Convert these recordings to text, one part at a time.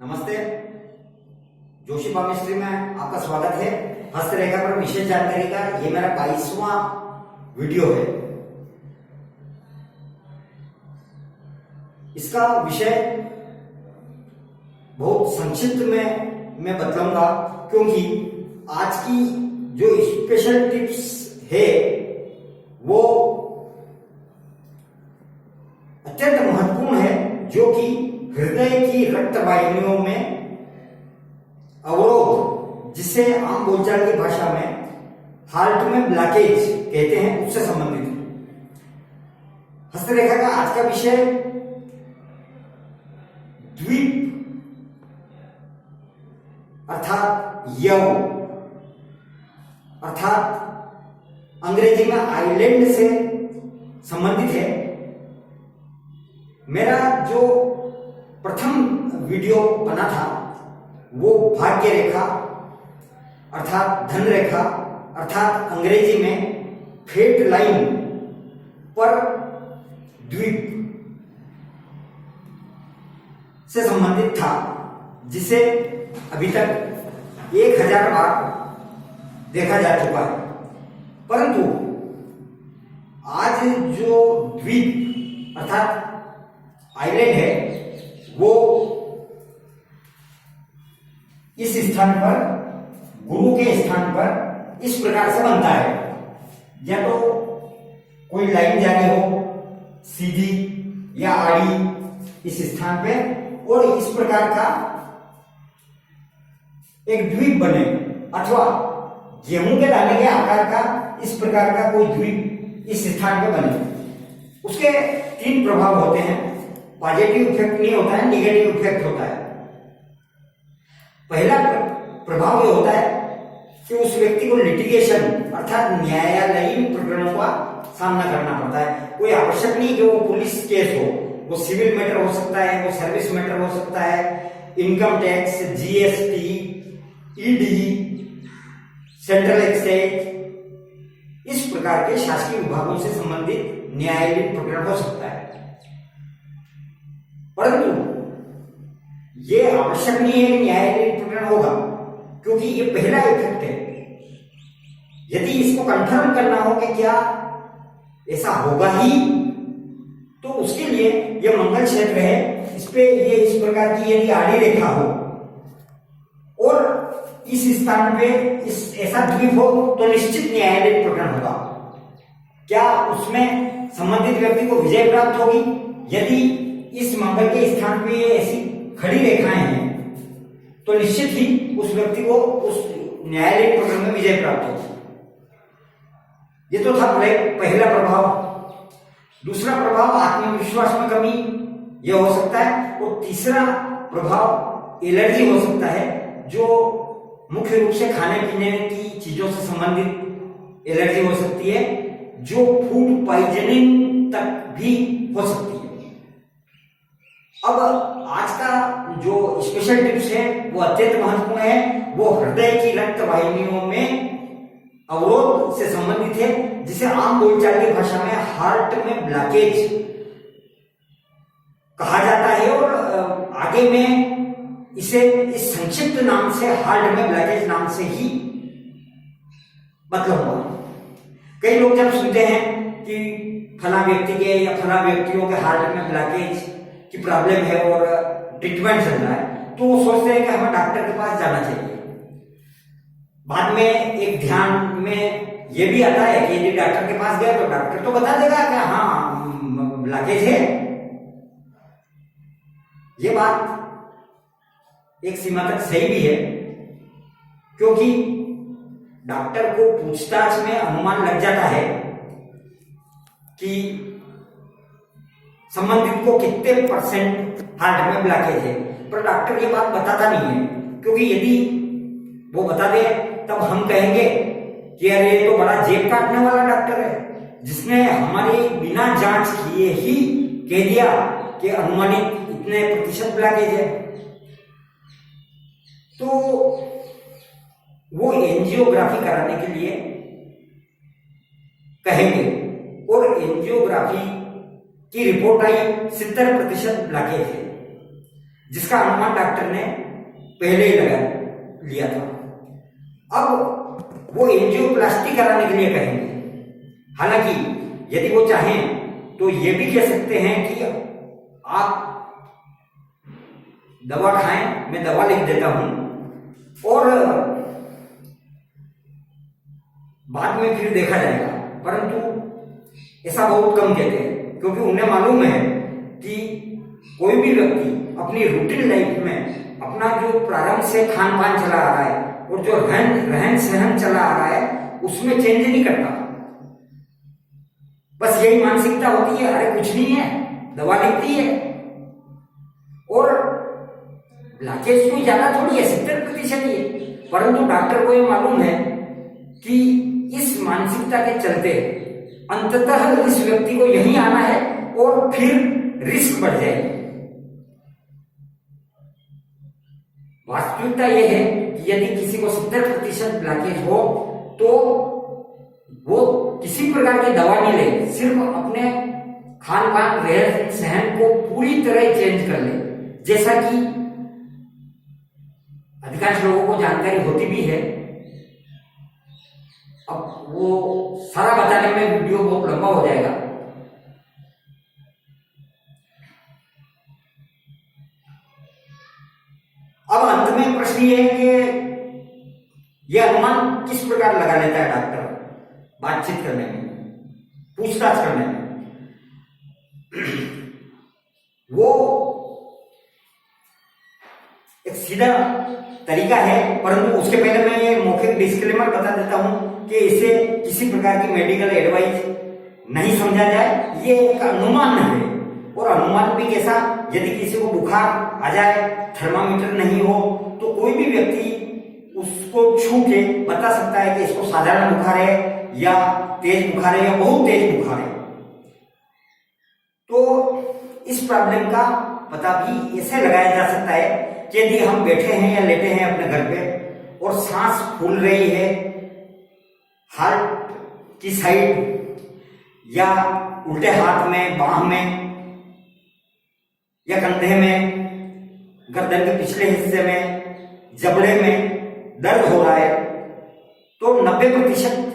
नमस्ते। जोशी केमिस्ट्री में आपका स्वागत है। हस्तरेखा पर विशेष जानकारी का ये मेरा 22वां वीडियो है। इसका विषय बहुत संक्षिप्त में मैं बताऊंगा, क्योंकि आज की जो स्पेशल टिप्स है वो अत्यंत महत्वपूर्ण है, जो कि हृदय की रक्त वाहिनियों में अवरोध, जिसे आम बोलचाल की भाषा में हार्ट में ब्लॉकेज कहते हैं, उससे संबंधित है। हस्तरेखा का आज का विषय द्वीप अर्थात यव अर्थात अंग्रेजी में आइलैंड से संबंधित है। मेरा जो प्रथम वीडियो बना था वो भाग्य रेखा अर्थात धन रेखा अर्थात अंग्रेजी में फेट लाइन पर द्वीप से संबंधित था, जिसे अभी तक 1000 बार देखा जा चुका है। परंतु आज जो द्वीप अर्थात आइलैंड है वो इस स्थान पर, गुरु के स्थान पर इस प्रकार से बनता है। या तो कोई लाइन जा रही हो सीधी या आड़ी इस स्थान पे, और इस प्रकार का एक द्वीप बने, अथवा गेहूं के दाने के आकार का इस प्रकार का कोई द्वीप इस स्थान पे बने। उसके 3 प्रभाव होते हैं। पॉजिटिव इफेक्ट नहीं होता है, नेगेटिव इफेक्ट होता है। पहला प्रभाव ये होता है कि उस व्यक्ति को लिटिगेशन अर्थात न्यायालयीन प्रकरणों का सामना करना पड़ता है। कोई आवश्यक नहीं कि वो पुलिस केस हो, वो सिविल मैटर हो सकता है, वो सर्विस मैटर हो सकता है, income tax, GST, ED, central excise, इस प्रकार के शासकीय विभागों से संबंधित न्यायालयीन प्रकरण हो सकता है। परंतु ये आवश्यक नहीं है कि न्यायालयीन प्रकरण होगा, क्योंकि ये पहला इफेक्ट है। यदि इसको कंफर्म करना हो कि क्या ऐसा होगा ही, तो उसके लिए यह मंगल क्षेत्र है, इस पे ये इस प्रकार की यदि आड़ी रेखा हो और इस स्थान पे इस ऐसा द्वीप हो, तो निश्चित न्यायालयीन प्रकरण होगा। क्या उसमें संबंधित व्यक्ति को विजय प्राप्त होगी? यदि इस मंगल के स्थान पे ऐसी खड़ी रेखाएं हैं तो निश्चित ही उस व्यक्ति को उस न्यायालयीन प्रकरण में विजय प्राप्त होगी। ये तो था पहला प्रभाव। दूसरा प्रभाव आत्मविश्वास में कमी यह हो सकता है, और तीसरा प्रभाव एलर्जी हो सकता है, जो मुख्य रूप से खाने पीने की चीजों से संबंधित एलर्जी हो सकती है, जो फूड पॉइजनिंग तक भी हो सकती है। अब आज का जो स्पेशल टिप्स है वो अत्यंत महत्वपूर्ण है। वो हृदय की रक्त वाहिनियों में अवरोध से संबंधित है, जिसे आम बोलचाल की भाषा में हार्ट में ब्लॉकेज कहा जाता है, और आगे में इसे इस संक्षिप्त नाम से हार्ट में ब्लॉकेज नाम से ही मतलब हुआ। कई लोग जब सुनते हैं कि फला व्यक्ति के या फला व्यक्तियों के हार्ट में ब्लॉकेज की प्रॉब्लम है और ट्रीटमेंट चल रहा है, तो वो सोचते हैं कि हमें डॉक्टर के पास जाना चाहिए। बाद में एक ध्यान में ये भी आता है कि यदि डॉक्टर के पास गए तो डॉक्टर तो बता देगा कि हाँ ब्लॉकेज है। ये बात एक सीमा तक सही भी है, क्योंकि डॉक्टर को पूछताछ में अनुमान लग जाता है कि संबंधित को कितने % हार्ट में ब्लॉकेज है, पर डॉक्टर ये बात बताता नहीं है, क्योंकि यदि वो बता दे तब हम कहेंगे कि यार ये तो बड़ा जेब काटने वाला डॉक्टर है, जिसने हमारी बिना जांच किए ही कह दिया कि अनुमानित इतने % ब्लॉकेज है। तो वो एंजियोग्राफी कराने के लिए कहेंगे, और एंजियोग्राफी की रिपोर्ट आई 70% ब्लॉकेज है। जिसका अनुमान डॉक्टर ने पहले ही लगा लिया था। अब वो एंजियोप्लास्टी कराने के लिए कहेंगे। हालांकि यदि वो चाहें तो ये भी कह सकते हैं कि आप दवा खाएं, मैं दवा लिख देता हूं और बाद में फिर देखा जाएगा, परंतु ऐसा बहुत कम कहते हैं, क्योंकि उन्हें मालूम है कि कोई भी व्यक्ति अपनी रूटीन लाइफ में अपना जो प्रारंभ से खान पान चला आ रहा है और जो रहन सहन चला आ रहा है उसमें चेंज नहीं करता। बस यही मानसिकता होती है, अरे कुछ नहीं है, दवा लिखती है। और ब्लॉकेज कोई ज्यादा थोड़ी है, 70% ही है, परंतु डॉक्टर को ये मालूम है कि इस मानसिकता के चलते अंततः इस व्यक्ति को यही आना है और फिर रिस्क बढ़ जाएगी। वास्तविकता यह है कि यदि किसी को 70% ब्लॉकेज हो तो वो किसी प्रकार की दवा नहीं ले, सिर्फ अपने खान पान रहन सहन को पूरी तरह चेंज कर ले, जैसा कि अधिकांश लोगों को जानकारी होती भी है। अब वो सारा बताने में वीडियो बहुत लंबा हो जाएगा। अब अंत में प्रश्न ये है कि यह अनुमान किस प्रकार लगा लेता है डॉक्टर बातचीत करने में, पूछताछ करने में। वो एक सीधा तरीका है, परंतु उसके पहले मैं ये मौखिक डिस्क्लेमर बता देता हूं कि इसे किसी प्रकार की मेडिकल एडवाइस नहीं समझा जाए, ये एक अनुमान है। और अनुमान भी कैसा, यदि किसी को बुखार आ जाए, थर्मामीटर नहीं हो, तो कोई भी व्यक्ति उसको छू के बता सकता है कि इसको साधारण बुखार है या तेज बुखार है या बहुत तेज बुखार है। तो इस प्रॉब्लम का पता भी ऐसे लगाया जा सकता है कि यदि हम बैठे हैं या लेटे हैं अपने घर पे और सांस फूल रही है हार्ट की साइड या उल्टे हाथ में, बाह में या कंधे में, गर्दन के पिछले हिस्से में, जबड़े में दर्द हो रहा है, तो 90%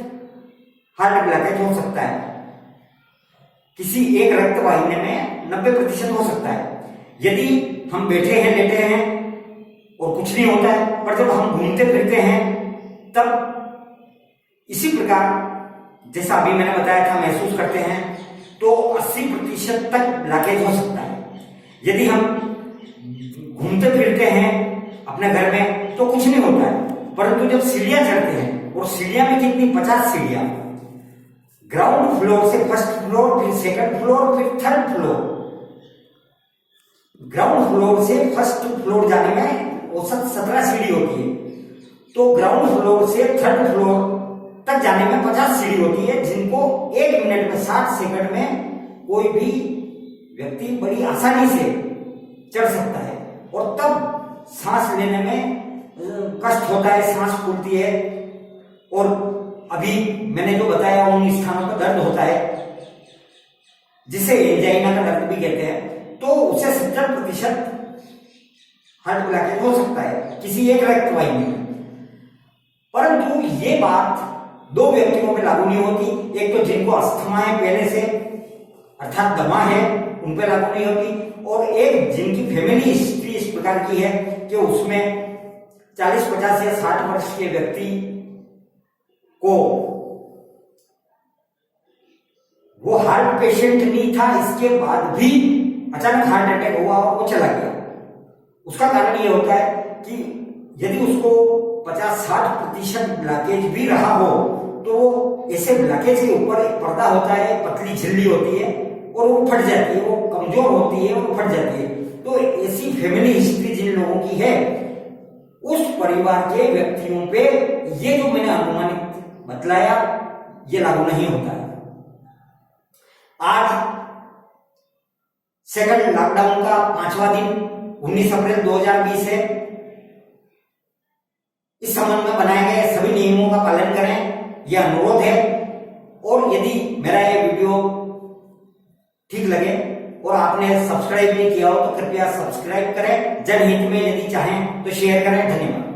हार्ट ब्लॉकेज हो सकता है। किसी एक रक्त वाहिनी में 90% हो सकता है। यदि हम बैठे हैं, लेटे हैं और कुछ नहीं होता है, पर जब हम घूमते फिरते हैं तब इसी प्रकार जैसा अभी मैंने बताया था महसूस करते हैं, तो 80% तक ब्लॉकेज हो सकता है। यदि हम घूमते फिरते हैं अपने घर में तो कुछ नहीं होता है, परंतु जब सीढ़ियां चढ़ते हैं, और सीढ़ियां में कितनी, 50 सीढ़ियां, ग्राउंड फ्लोर से फर्स्ट फ्लोर, फिर सेकंड फ्लोर, फिर थर्ड फ्लोर, ग्राउंड फ्लोर से फर्स्ट फ्लोर जाने में औसत 17 सीढ़ी होती है, तो ग्राउंड फ्लोर से थर्ड फ्लोर तक जाने में 50 सीढ़ी होती है, जिनको 1 मिनट में 60 सेकंड में कोई भी व्यक्ति बड़ी आसानी से चढ़ सकता है। और तब सांस लेने में कष्ट होता है, सांस फूलती है, और अभी मैंने जो बताया उन स्थानों पर दर्द होता है, जिसे एंजाइना का दर्द भी कहते हैं, तो उसे 70% हार्ट ब्लॉकेज हो सकता है किसी एक रक्त वाहिनी में। परंतु ये बात 2 व्यक्तियों में लागू नहीं होती। एक तो जिनको अस्थमा है पहले से, अर्थात दमा है, उन पर लागू नहीं होती, और एक जिनकी फैमिली हिस्ट्री इस प्रकार की है कि उसमें 40, 50 या 60 वर्ष के व्यक्ति को वो हार्ट पेशेंट नहीं था, इसके बाद भी अचानक हार्ट अटैक हुआ और वो चला गया। उसका कारण ये होता है कि यदि उसको 50-60% ब्लॉकेज भी रहा हो, तो ऐसे ब्लॉकेज के ऊपर एक पर्दा होता है, पतली झिल्ली होती है, और वो फट जाती है, वो कमजोर होती है, वो फट जाती है। तो ऐसी फैमिली हिस्ट्री जिन लोगों की है, उस परिवार के व्यक्तियों पे ये जो मैंने अनुमानित बतलाया ये लागू नहीं होता है। आज सेकंड लॉकडाउन का 5वां दिन 19 अप्रैल 2020 है। इस संबंध में बनाए गए सभी नियमों का पालन करें, यह अनुरोध है। और यदि मेरा ये वीडियो ठीक लगे और आपने सब्सक्राइब नहीं किया हो तो कृपया सब्सक्राइब करें। जनहित में यदि चाहें तो शेयर करें। धन्यवाद।